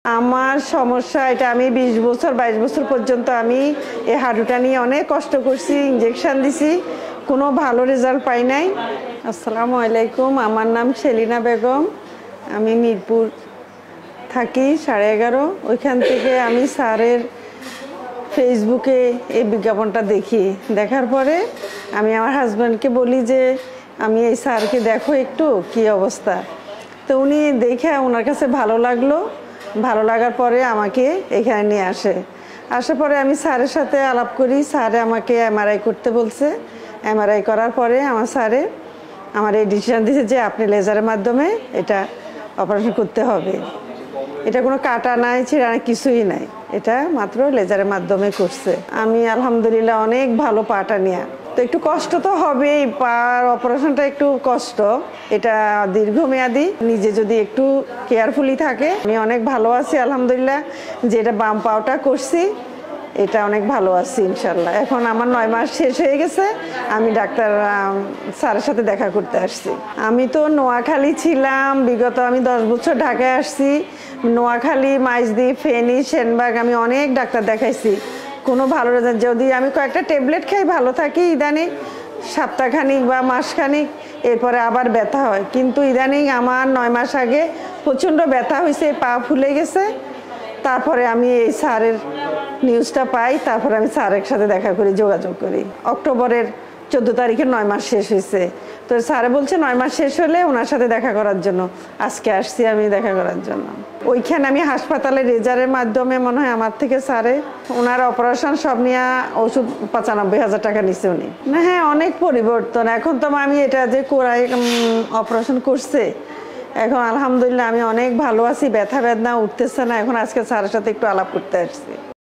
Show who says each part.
Speaker 1: আমার সমস্যা এটা আমি 20 বছর 22 বছর পর্যন্ত আমি এই হাঁটুটা নিয়ে অনেক কষ্ট করছি, ইনজেকশন দিছি, কোনো ভালো রেজাল্ট পাই নাই। আসসালামু আলাইকুম, আমার নাম সেলিনা বেগম, আমি মিরপুর থাকি 11.5। ওইখান থেকে আমি স্যারের ফেসবুকে এই বিজ্ঞাপনটা দেখার পরে আমি আমার হাজব্যান্ডকে বলি যে আমি এই স্যারকে দেখো একটু কি অবস্থা। তো উনি দেখে ওনার কাছে ভালো লাগলো, ভালো লাগার পরে আমাকে এখানে নিয়ে আসার পরে আমি স্যারের সাথে আলাপ করি। স্যারে আমাকে এমআরআই করতে বলছে। এমআরআই করার পরে আমার স্যারে আমার এই ডিসিশন দিয়েছে যে আপনি লেজারের মাধ্যমে এটা অপারেশন করতে হবে। এটা কোনো কাটা নাই, ছিঁড়া নাই, কিছুই নাই, এটা মাত্র লেজারের মাধ্যমে করছে। আমি আলহামদুলিল্লাহ অনেক ভালো পাটা নিয়ে। তো একটু কষ্ট তো হবেই, পার অপারেশনটা একটু কষ্ট, এটা দীর্ঘমেয়াদী। নিজে যদি একটু কেয়ারফুলি থাকে আমি অনেক ভালো আছি আলহামদুলিল্লাহ। যে এটা বাম পাওটা করছি এটা অনেক ভালো আছি ইনশাল্লাহ। এখন আমার 9 মাস শেষ হয়ে গেছে, আমি ডাক্তার স্যারের সাথে দেখা করতে আসছি। আমি তো নোয়াখালী ছিলাম, বিগত আমি 10 বছর ঢাকায় আসছি। নোয়াখালী, মাইজদ্বীপ, ফেনী, সেনবাগ আমি অনেক ডাক্তার দেখাইছি, কোনো ভালো রেজাল্ট। যদি আমি কয়েকটা ট্যাবলেট খাই ভালো থাকি, ইদানিং সপ্তাহখানিক বা মাসখানিক, এরপরে আবার ব্যথা হয়। কিন্তু ইদানিং আমার 9 মাস আগে প্রচণ্ড ব্যথা হয়েছে, পা ফুলে গেছে। তারপরে আমি এই স্যারের নিউজটা পাই, তারপরে আমি স্যারের সাথে দেখা করি, যোগাযোগ করি। অক্টোবরের 14 তারিখে 9 মাস শেষ হয়েছে। তো স্যারে বলছে 9 মাস শেষ হলে ওনার সাথে দেখা করার জন্য আজকে আসছি আমি দেখা করার জন্য। ওইখানে আমি হাসপাতালে রেজারের মাধ্যমে মনে হয় আমার থেকে স্যারে ওনার অপারেশন সব নিয়ে ওষুধ 95,000 টাকা নিচ্ছে উনি। না হ্যাঁ, অনেক পরিবর্তন। এখন তো আমি এটা যে কোরাই অপারেশন করছে, এখন আলহামদুলিল্লাহ আমি অনেক ভালো আছি, ব্যথা বেদনা উঠতেছে না। এখন আজকে স্যারের সাথে একটু আলাপ করতে আসছি।